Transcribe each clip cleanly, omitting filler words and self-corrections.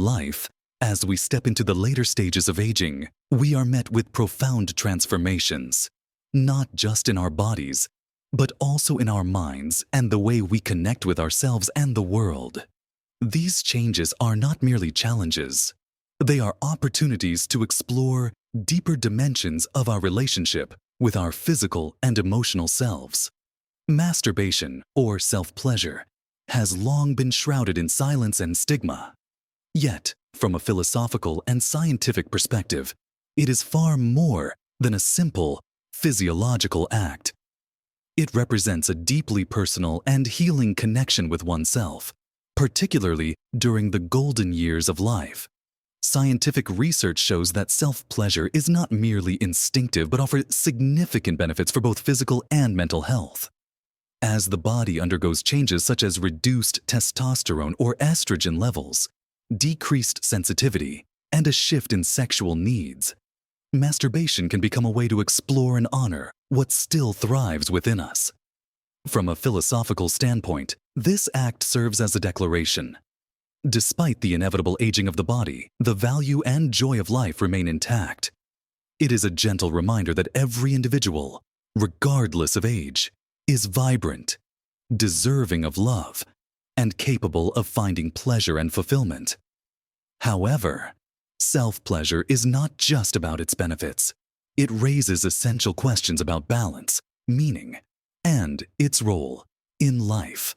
life, as we step into the later stages of aging, we are met with profound transformations, not just in our bodies, but also in our minds and the way we connect with ourselves and the world. These changes are not merely challenges. They are opportunities to explore deeper dimensions of our relationship with our physical and emotional selves. Masturbation, or self-pleasure, has long been shrouded in silence and stigma. Yet, from a philosophical and scientific perspective, it is far more than a simple physiological act. It represents a deeply personal and healing connection with oneself, particularly during the golden years of life. Scientific research shows that self-pleasure is not merely instinctive but offers significant benefits for both physical and mental health. As the body undergoes changes such as reduced testosterone or estrogen levels, decreased sensitivity, and a shift in sexual needs, masturbation can become a way to explore and honor what still thrives within us. From a philosophical standpoint, this act serves as a declaration. Despite the inevitable aging of the body, the value and joy of life remain intact. It is a gentle reminder that every individual, regardless of age, is vibrant, deserving of love, and capable of finding pleasure and fulfillment. However, self-pleasure is not just about its benefits. It raises essential questions about balance, meaning, and its role in life.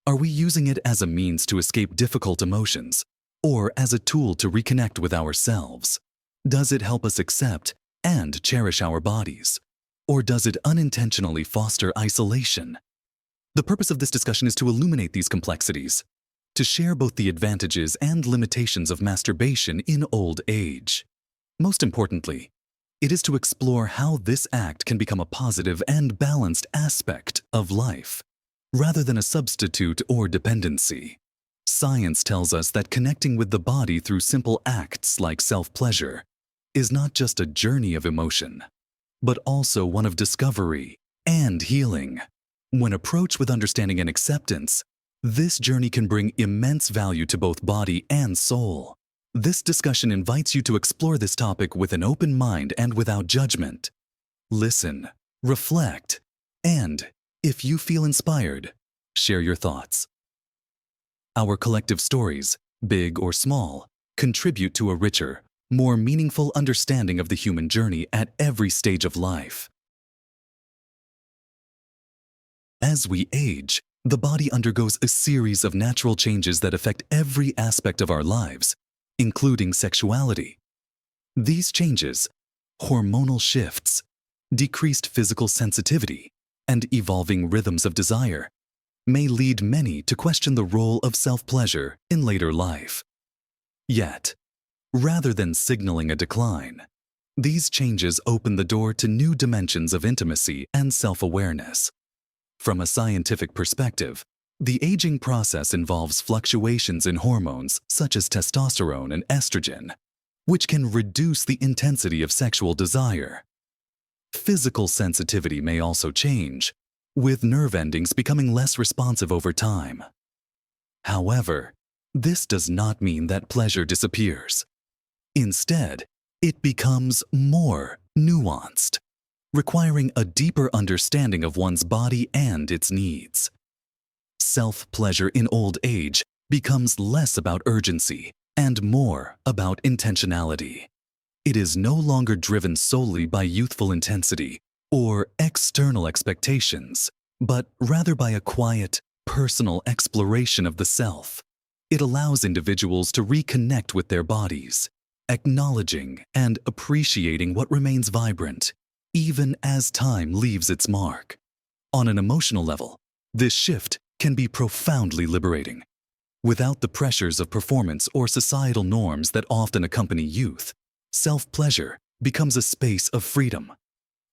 Are we using it as a means to escape difficult emotions, or as a tool to reconnect with ourselves? Does it help us accept and cherish our bodies, or does it unintentionally foster isolation? The purpose of this discussion is to illuminate these complexities, to share both the advantages and limitations of masturbation in old age. Most importantly, it is to explore how this act can become a positive and balanced aspect of life, rather than a substitute or dependency. Science tells us that connecting with the body through simple acts like self-pleasure is not just a journey of emotion, but also one of discovery and healing. When approached with understanding and acceptance, this journey can bring immense value to both body and soul. This discussion invites you to explore this topic with an open mind and without judgment. Listen, reflect, and, if you feel inspired, share your thoughts. Our collective stories, big or small, contribute to a richer, more meaningful understanding of the human journey at every stage of life. As we age, the body undergoes a series of natural changes that affect every aspect of our lives, including sexuality. These changes, hormonal shifts, decreased physical sensitivity, and evolving rhythms of desire, may lead many to question the role of self-pleasure in later life. Yet, rather than signaling a decline, these changes open the door to new dimensions of intimacy and self-awareness. From a scientific perspective, the aging process involves fluctuations in hormones such as testosterone and estrogen, which can reduce the intensity of sexual desire. Physical sensitivity may also change, with nerve endings becoming less responsive over time. However, this does not mean that pleasure disappears. Instead, it becomes more nuanced, requiring a deeper understanding of one's body and its needs. Self-pleasure in old age becomes less about urgency and more about intentionality. It is no longer driven solely by youthful intensity or external expectations, but rather by a quiet, personal exploration of the self. It allows individuals to reconnect with their bodies, acknowledging and appreciating what remains vibrant, even as time leaves its mark. On an emotional level, this shift can be profoundly liberating. Without the pressures of performance or societal norms that often accompany youth, self-pleasure becomes a space of freedom.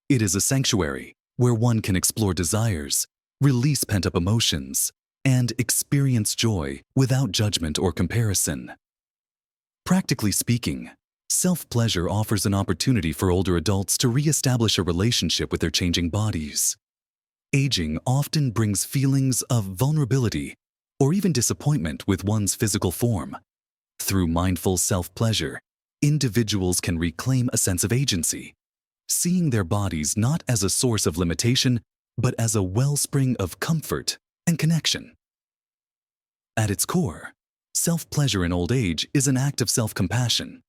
It is a sanctuary where one can explore desires, release pent-up emotions, and experience joy without judgment or comparison. Practically speaking, self-pleasure offers an opportunity for older adults to re-establish a relationship with their changing bodies. Aging often brings feelings of vulnerability or even disappointment with one's physical form, Through mindful self-pleasure, individuals can reclaim a sense of agency, seeing their bodies not as a source of limitation, but as a wellspring of comfort and connection. At its core, self-pleasure in old age is an act of self-compassion.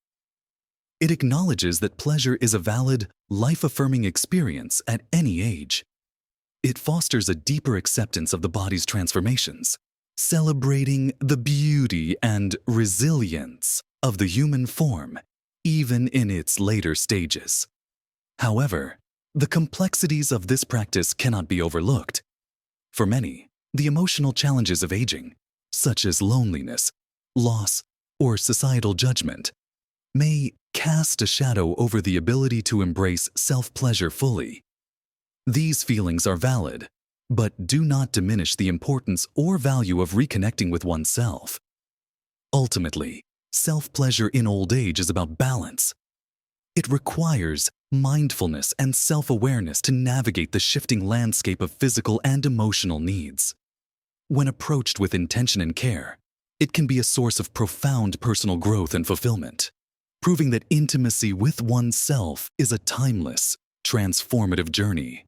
It acknowledges that pleasure is a valid, life-affirming experience at any age. It fosters a deeper acceptance of the body's transformations, celebrating the beauty and resilience of the human form, even in its later stages. However, the complexities of this practice cannot be overlooked. For many, the emotional challenges of aging, such as loneliness, loss, or societal judgment, may cast a shadow over the ability to embrace self-pleasure fully. These feelings are valid, but do not diminish the importance or value of reconnecting with oneself. Ultimately, self-pleasure in old age is about balance. It requires mindfulness and self-awareness to navigate the shifting landscape of physical and emotional needs. When approached with intention and care, it can be a source of profound personal growth and fulfillment, proving that intimacy with oneself is a timeless, transformative journey.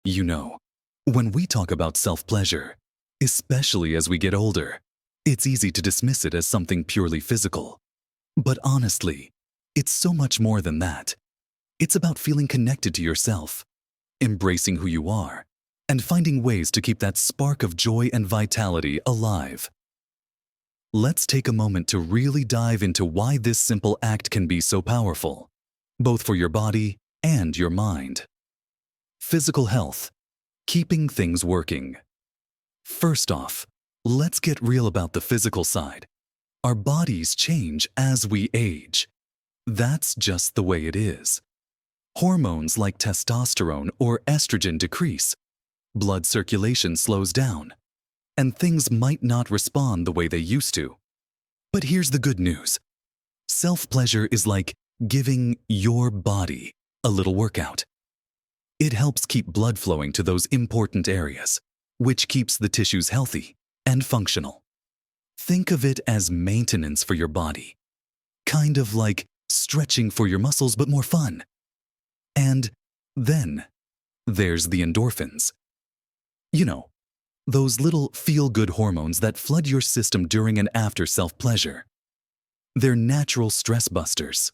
You know, when we talk about self-pleasure, especially as we get older, it's easy to dismiss it as something purely physical. But honestly, it's so much more than that. It's about feeling connected to yourself, embracing who you are, and finding ways to keep that spark of joy and vitality alive. Let's take a moment to really dive into why this simple act can be so powerful, both for your body and your mind. Physical health, keeping things working. First off, let's get real about the physical side. Our bodies change as we age. That's just the way it is. Hormones like testosterone or estrogen decrease, blood circulation slows down, and things might not respond the way they used to. But here's the good news. Self-pleasure is like giving your body a little workout. It helps keep blood flowing to those important areas, which keeps the tissues healthy and functional. Think of it as maintenance for your body, kind of like stretching for your muscles but more fun. And then there's the endorphins. You know, those little feel-good hormones that flood your system during and after self-pleasure. They're natural stress busters.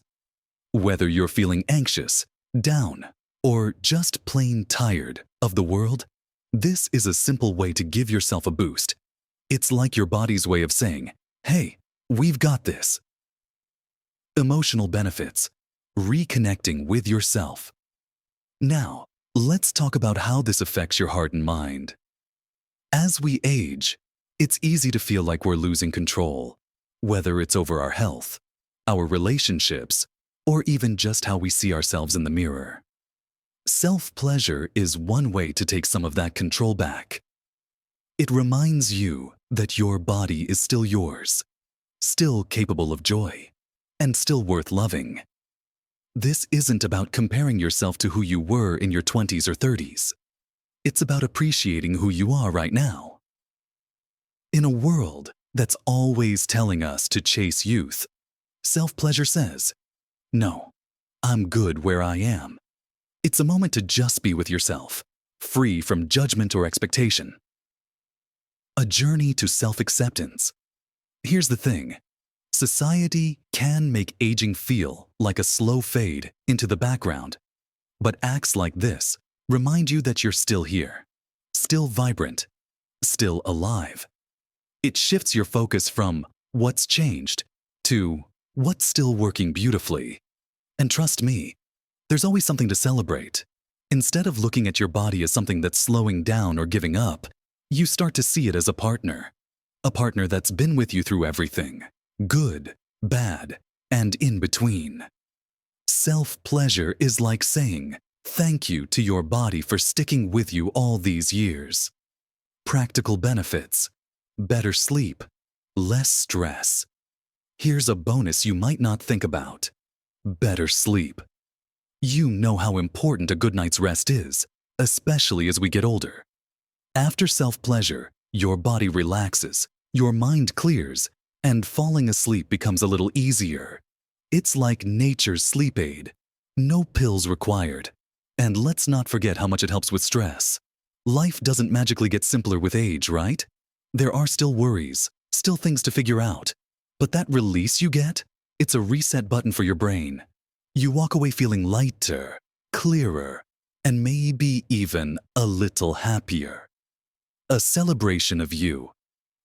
Whether you're feeling anxious, down, or just plain tired of the world, this is a simple way to give yourself a boost. It's like your body's way of saying, hey, we've got this. Emotional benefits, reconnecting with yourself. Now, let's talk about how this affects your heart and mind. As we age, it's easy to feel like we're losing control, whether it's over our health, our relationships, or even just how we see ourselves in the mirror. Self-pleasure is one way to take some of that control back. It reminds you that your body is still yours, still capable of joy, and still worth loving. This isn't about comparing yourself to who you were in your 20s or 30s. It's about appreciating who you are right now. In a world that's always telling us to chase youth, self-pleasure says, no, I'm good where I am. It's a moment to just be with yourself, free from judgment or expectation. A journey to self-acceptance. Here's the thing. Society can make aging feel like a slow fade into the background, but acts like this remind you that you're still here, still vibrant, still alive. It shifts your focus from what's changed to what's still working beautifully. And trust me, there's always something to celebrate. Instead of looking at your body as something that's slowing down or giving up, you start to see it as a partner that's been with you through everything, good, bad, and in between. Self-pleasure is like saying thank you to your body for sticking with you all these years. Practical benefits: better sleep, less stress. Here's a bonus you might not think about: better sleep. You know how important a good night's rest is, especially as we get older. After self-pleasure, your body relaxes, Your mind clears, and falling asleep becomes a little easier. It's like nature's sleep aid. No pills required. And let's not forget how much it helps with stress. Life doesn't magically get simpler with age, right? There are still worries, still things to figure out. But that release you get, it's a reset button for your brain. You walk away feeling lighter, clearer, and maybe even a little happier. A celebration of you.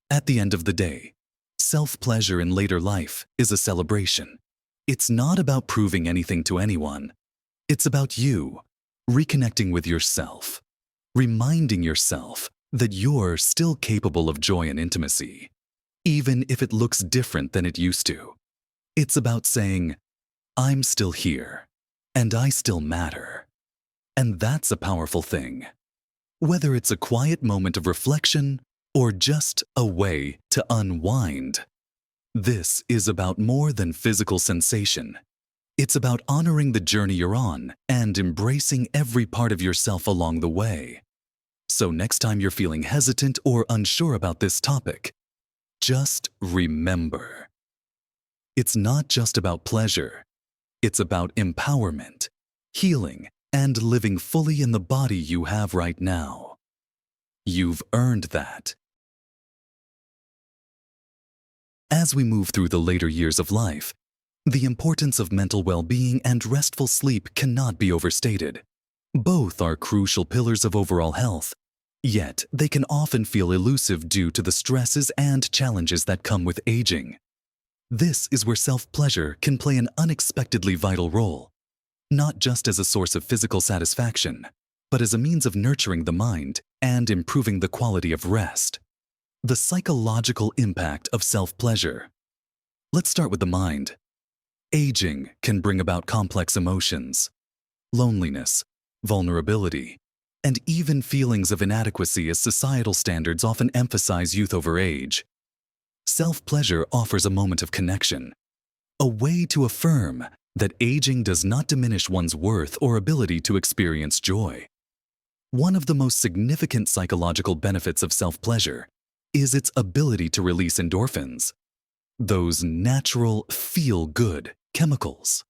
At the end of the day, self-pleasure in later life is a celebration. It's not about proving anything to anyone. It's about you, reconnecting with yourself, reminding yourself that you're still capable of joy and intimacy, even if it looks different than it used to. It's about saying, I'm still here, and I still matter. And that's a powerful thing. Whether it's a quiet moment of reflection or just a way to unwind, this is about more than physical sensation. It's about honoring the journey you're on and embracing every part of yourself along the way. So next time you're feeling hesitant or unsure about this topic, just remember, it's not just about pleasure. It's about empowerment, healing, and living fully in the body you have right now. You've earned that. As we move through the later years of life, the importance of mental well-being and restful sleep cannot be overstated. Both are crucial pillars of overall health, yet they can often feel elusive due to the stresses and challenges that come with aging. This is where self-pleasure can play an unexpectedly vital role, not just as a source of physical satisfaction, but as a means of nurturing the mind and improving the quality of rest. The psychological impact of self-pleasure. Let's start with the mind. Aging can bring about complex emotions, loneliness, vulnerability, and even feelings of inadequacy as societal standards often emphasize youth over age. Self-pleasure offers a moment of connection, a way to affirm that aging does not diminish one's worth or ability to experience joy. One of the most significant psychological benefits of self-pleasure is its ability to release endorphins, those natural feel-good chemicals.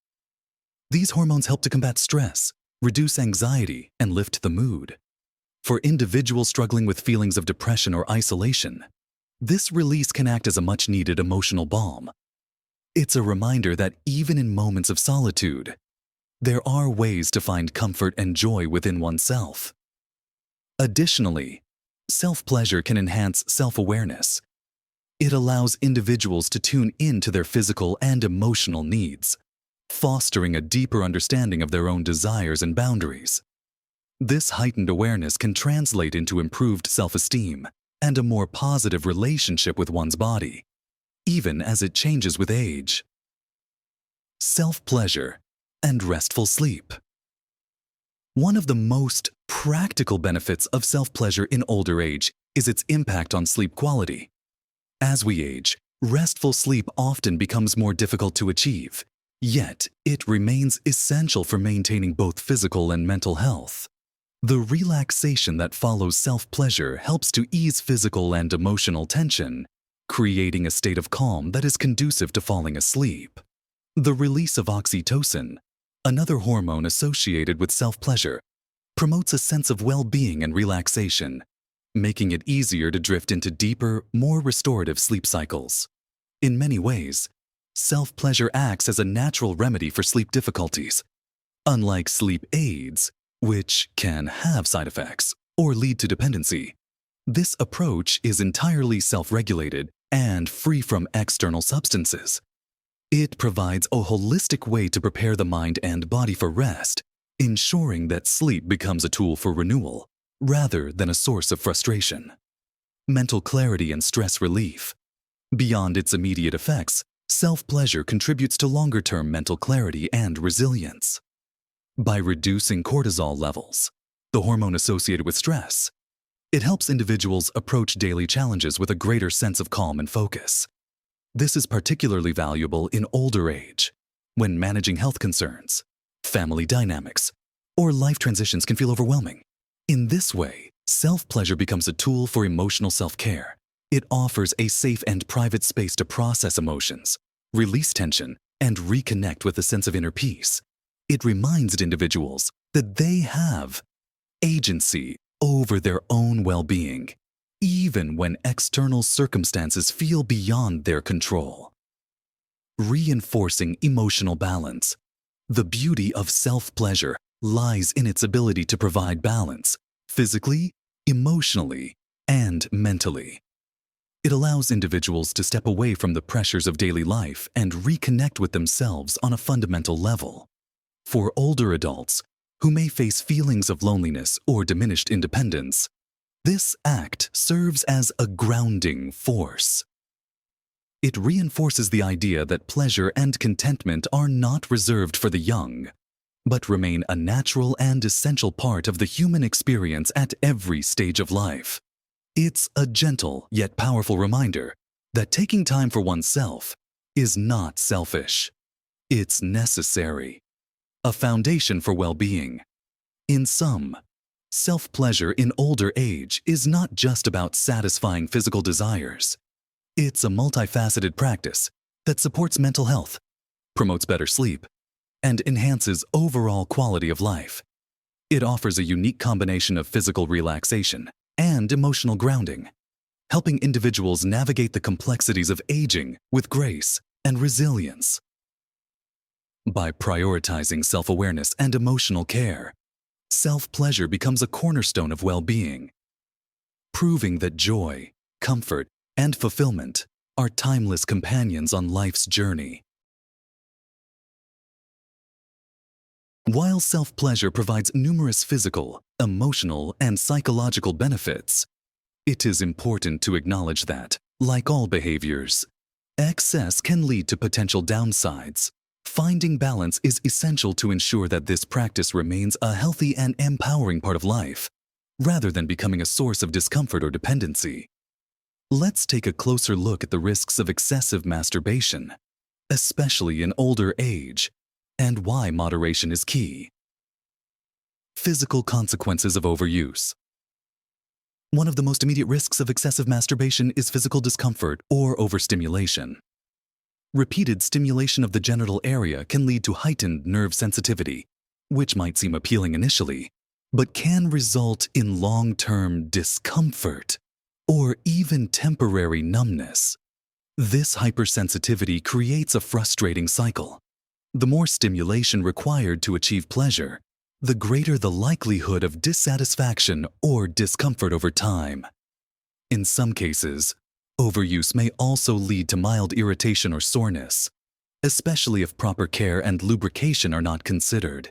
These hormones help to combat stress, reduce anxiety, and lift the mood. For individuals struggling with feelings of depression or isolation, this release can act as a much-needed emotional balm. It's a reminder that even in moments of solitude, there are ways to find comfort and joy within oneself. Additionally, self-pleasure can enhance self-awareness. It allows individuals to tune in to their physical and emotional needs, fostering a deeper understanding of their own desires and boundaries. This heightened awareness can translate into improved self-esteem and a more positive relationship with one's body, even as it changes with age. Self-pleasure and restful sleep. One of the most practical benefits of self-pleasure in older age is its impact on sleep quality. As we age, restful sleep often becomes more difficult to achieve, yet it remains essential for maintaining both physical and mental health. The relaxation that follows self-pleasure helps to ease physical and emotional tension, creating a state of calm that is conducive to falling asleep. The release of oxytocin, another hormone associated with self-pleasure, promotes a sense of well-being and relaxation, making it easier to drift into deeper, more restorative sleep cycles. In many ways, self-pleasure acts as a natural remedy for sleep difficulties. Unlike sleep aids, which can have side effects or lead to dependency, this approach is entirely self-regulated and free from external substances. It provides a holistic way to prepare the mind and body for rest, ensuring that sleep becomes a tool for renewal rather than a source of frustration. Mental clarity and stress relief. Beyond its immediate effects, self-pleasure contributes to longer-term mental clarity and resilience. By reducing cortisol levels, the hormone associated with stress, it helps individuals approach daily challenges with a greater sense of calm and focus. This is particularly valuable in older age, when managing health concerns, family dynamics, or life transitions can feel overwhelming. In this way, self-pleasure becomes a tool for emotional self-care, It offers a safe and private space to process emotions, release tension, and reconnect with a sense of inner peace. It reminds individuals that they have agency over their own well-being, even when external circumstances feel beyond their control. Reinforcing emotional balance. The beauty of self-pleasure lies in its ability to provide balance, physically, emotionally, and mentally. It allows individuals to step away from the pressures of daily life and reconnect with themselves on a fundamental level. For older adults who may face feelings of loneliness or diminished independence, this act serves as a grounding force. It reinforces the idea that pleasure and contentment are not reserved for the young, but remain a natural and essential part of the human experience at every stage of life. It's a gentle yet powerful reminder that taking time for oneself is not selfish. It's necessary. A foundation for well-being. In sum, self-pleasure in older age is not just about satisfying physical desires. It's a multifaceted practice that supports mental health, promotes better sleep, and enhances overall quality of life. It offers a unique combination of physical relaxation and emotional grounding, helping individuals navigate the complexities of aging with grace and resilience. By prioritizing self-awareness and emotional care, self-pleasure becomes a cornerstone of well-being, proving that joy, comfort, and fulfillment are timeless companions on life's journey. While self-pleasure provides numerous physical, emotional, and psychological benefits, it is important to acknowledge that, like all behaviors, excess can lead to potential downsides. Finding balance is essential to ensure that this practice remains a healthy and empowering part of life, rather than becoming a source of discomfort or dependency. Let's take a closer look at the risks of excessive masturbation, especially in older age, and why moderation is key. Physical consequences of overuse. One of the most immediate risks of excessive masturbation is physical discomfort or overstimulation. Repeated stimulation of the genital area can lead to heightened nerve sensitivity, which might seem appealing initially, but can result in long-term discomfort or even temporary numbness. This hypersensitivity creates a frustrating cycle. The more stimulation required to achieve pleasure, the greater the likelihood of dissatisfaction or discomfort over time. In some cases, overuse may also lead to mild irritation or soreness, especially if proper care and lubrication are not considered.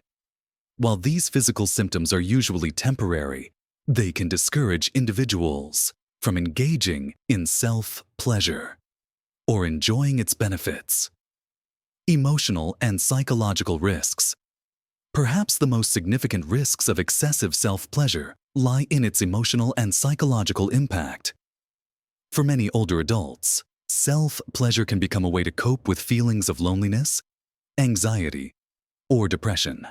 While these physical symptoms are usually temporary, they can discourage individuals from engaging in self-pleasure or enjoying its benefits. Emotional and psychological risks. Perhaps the most significant risks of excessive self-pleasure lie in its emotional and psychological impact. For many older adults, self-pleasure can become a way to cope with feelings of loneliness, anxiety, or depression.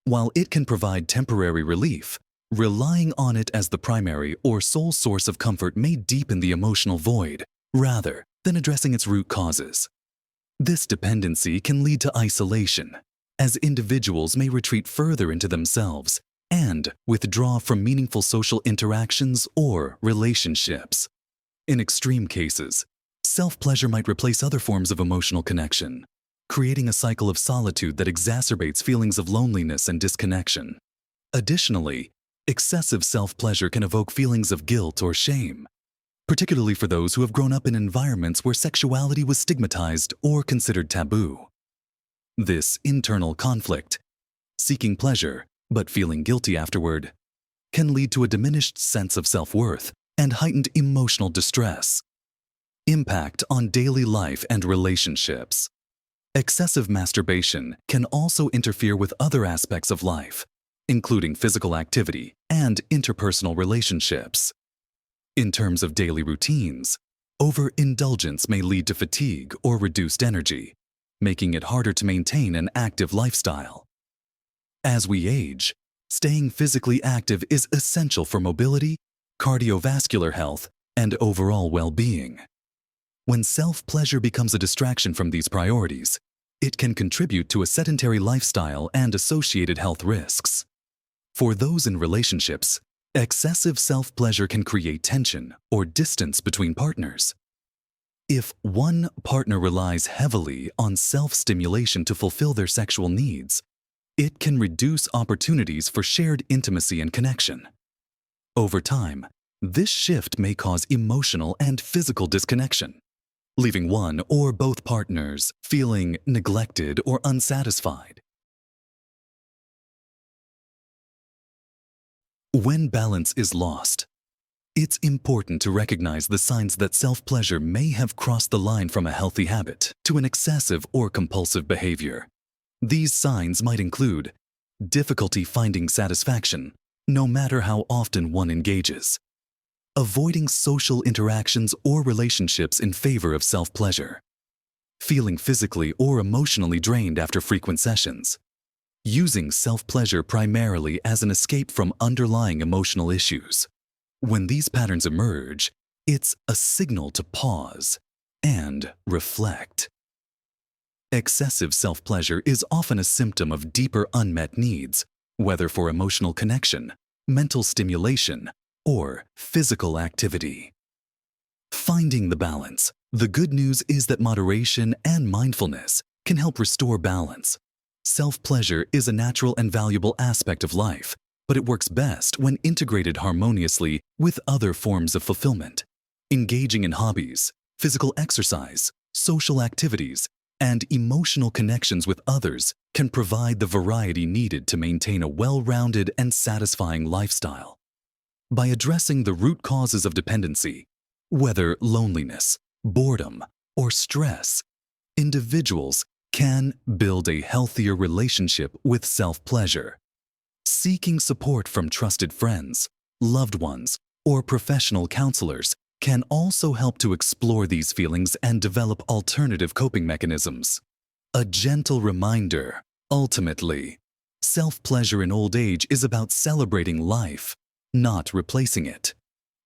While it can provide temporary relief, relying on it as the primary or sole source of comfort may deepen the emotional void rather than addressing its root causes. This dependency can lead to isolation, as individuals may retreat further into themselves and withdraw from meaningful social interactions or relationships. In extreme cases, self-pleasure might replace other forms of emotional connection, creating a cycle of solitude that exacerbates feelings of loneliness and disconnection. Additionally, excessive self-pleasure can evoke feelings of guilt or shame, particularly for those who have grown up in environments where sexuality was stigmatized or considered taboo. This internal conflict, seeking pleasure but feeling guilty afterward, can lead to a diminished sense of self-worth and heightened emotional distress. Impact on daily life and relationships. Excessive masturbation can also interfere with other aspects of life, including physical activity and interpersonal relationships. In terms of daily routines, overindulgence may lead to fatigue or reduced energy, making it harder to maintain an active lifestyle. As we age, staying physically active is essential for mobility, cardiovascular health, and overall well-being. When self-pleasure becomes a distraction from these priorities, it can contribute to a sedentary lifestyle and associated health risks. For those in relationships, excessive self-pleasure can create tension or distance between partners. If one partner relies heavily on self-stimulation to fulfill their sexual needs, it can reduce opportunities for shared intimacy and connection. Over time, this shift may cause emotional and physical disconnection, leaving one or both partners feeling neglected or unsatisfied. When balance is lost, it's important to recognize the signs that self-pleasure may have crossed the line from a healthy habit to an excessive or compulsive behavior. These signs might include difficulty finding satisfaction, no matter how often one engages, avoiding social interactions or relationships in favor of self-pleasure, feeling physically or emotionally drained after frequent sessions, using self-pleasure primarily as an escape from underlying emotional issues. When these patterns emerge, it's a signal to pause and reflect. Excessive self-pleasure is often a symptom of deeper unmet needs, whether for emotional connection, mental stimulation, or physical activity. Finding the balance. The good news is that moderation and mindfulness can help restore balance. Self-pleasure is a natural and valuable aspect of life, but it works best when integrated harmoniously with other forms of fulfillment. Engaging in hobbies, physical exercise, social activities, and emotional connections with others can provide the variety needed to maintain a well-rounded and satisfying lifestyle. By addressing the root causes of dependency, whether loneliness, boredom, or stress, individuals can build a healthier relationship with self-pleasure. Seeking support from trusted friends, loved ones, or professional counselors can also help to explore these feelings and develop alternative coping mechanisms. A gentle reminder, ultimately, self-pleasure in old age is about celebrating life, not replacing it.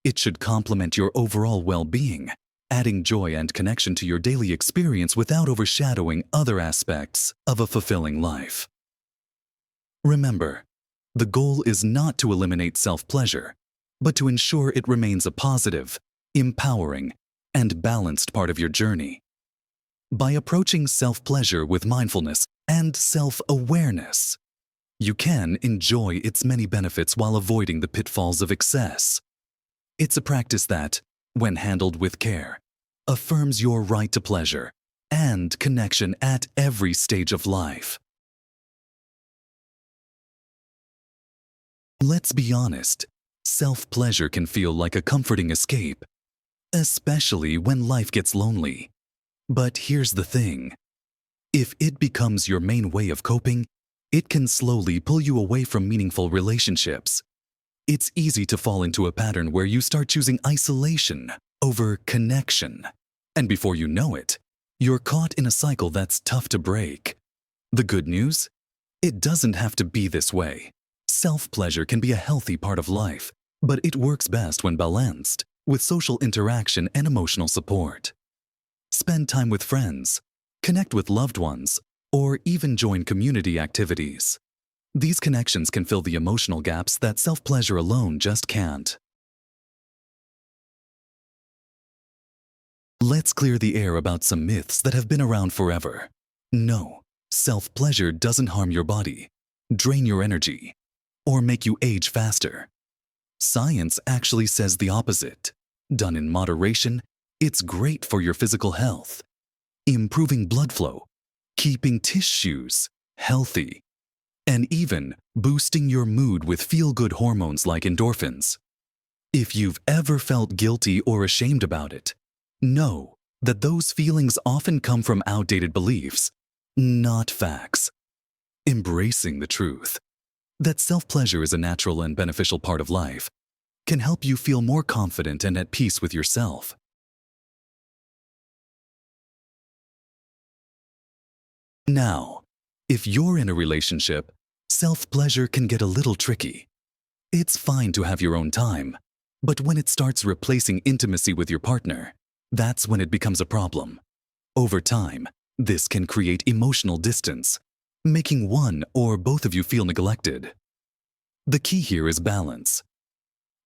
It should complement your overall well-being, adding joy and connection to your daily experience without overshadowing other aspects of a fulfilling life. Remember, the goal is not to eliminate self-pleasure, but to ensure it remains a positive, empowering, and balanced part of your journey. By approaching self-pleasure with mindfulness and self-awareness, you can enjoy its many benefits while avoiding the pitfalls of excess. It's a practice that, when handled with care, affirms your right to pleasure and connection at every stage of life. Let's be honest, self-pleasure can feel like a comforting escape, especially when life gets lonely. But here's the thing. If it becomes your main way of coping, it can slowly pull you away from meaningful relationships. It's easy to fall into a pattern where you start choosing isolation over connection. And before you know it, you're caught in a cycle that's tough to break. The good news? It doesn't have to be this way. Self-pleasure can be a healthy part of life, but it works best when balanced with social interaction and emotional support. Spend time with friends, connect with loved ones, or even join community activities. These connections can fill the emotional gaps that self-pleasure alone just can't. Let's clear the air about some myths that have been around forever. No, self-pleasure doesn't harm your body, drain your energy, or make you age faster. Science actually says the opposite. Done in moderation, it's great for your physical health, improving blood flow, keeping tissues healthy, and even boosting your mood with feel-good hormones like endorphins. If you've ever felt guilty or ashamed about it, know that those feelings often come from outdated beliefs, not facts. Embracing the truth that self-pleasure is a natural and beneficial part of life can help you feel more confident and at peace with yourself. Now, if you're in a relationship, self-pleasure can get a little tricky. It's fine to have your own time, But when it starts replacing intimacy with your partner, that's when it becomes a problem. Over time, this can create emotional distance, making one or both of you feel neglected. The key here is balance.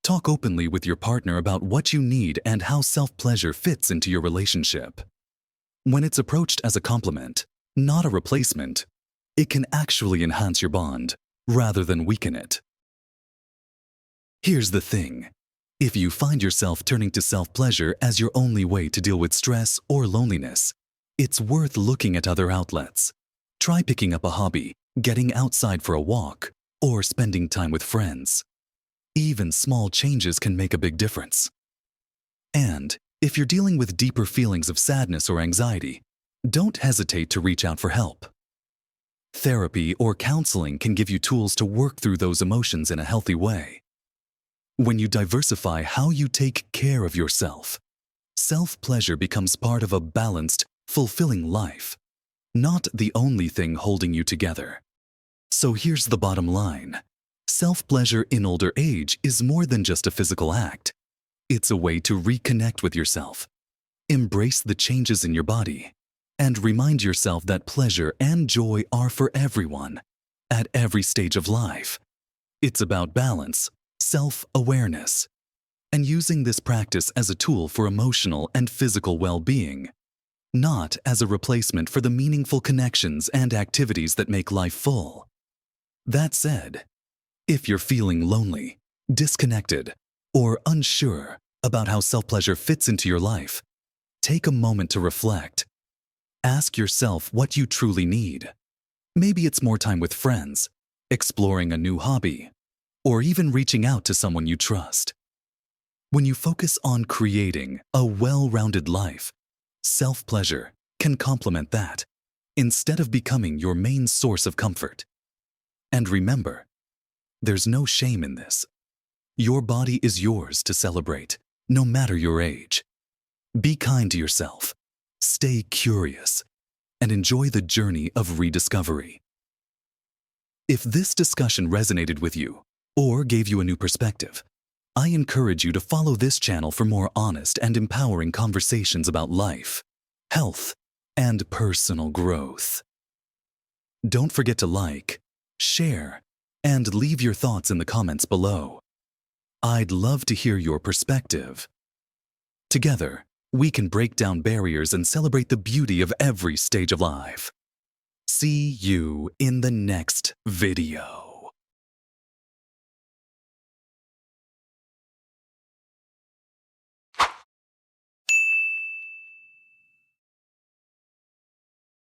Talk openly with your partner about what you need and how self-pleasure fits into your relationship. When it's approached as a complement, not a replacement, it can actually enhance your bond rather than weaken it. Here's the thing. If you find yourself turning to self-pleasure as your only way to deal with stress or loneliness, it's worth looking at other outlets. Try picking up a hobby, getting outside for a walk, or spending time with friends. Even small changes can make a big difference. And if you're dealing with deeper feelings of sadness or anxiety, don't hesitate to reach out for help. Therapy or counseling can give you tools to work through those emotions in a healthy way. When you diversify how you take care of yourself, self-pleasure becomes part of a balanced, fulfilling life, not the only thing holding you together. So here's the bottom line. Self-pleasure in older age is more than just a physical act. It's a way to reconnect with yourself, embrace the changes in your body, and remind yourself that pleasure and joy are for everyone, at every stage of life. It's about balance, self-awareness, and using this practice as a tool for emotional and physical well-being, not as a replacement for the meaningful connections and activities that make life full. That said, if you're feeling lonely, disconnected, or unsure about how self-pleasure fits into your life, take a moment to reflect. Ask yourself what you truly need. Maybe it's more time with friends, exploring a new hobby, or even reaching out to someone you trust. When you focus on creating a well-rounded life, self-pleasure can complement that, instead of becoming your main source of comfort. And remember, there's no shame in this. Your body is yours to celebrate, no matter your age. Be kind to yourself, stay curious, and enjoy the journey of rediscovery. If this discussion resonated with you, or gave you a new perspective, I encourage you to follow this channel for more honest and empowering conversations about life, health, and personal growth. Don't forget to like, share, and leave your thoughts in the comments below. I'd love to hear your perspective. Together, we can break down barriers and celebrate the beauty of every stage of life. See you in the next video.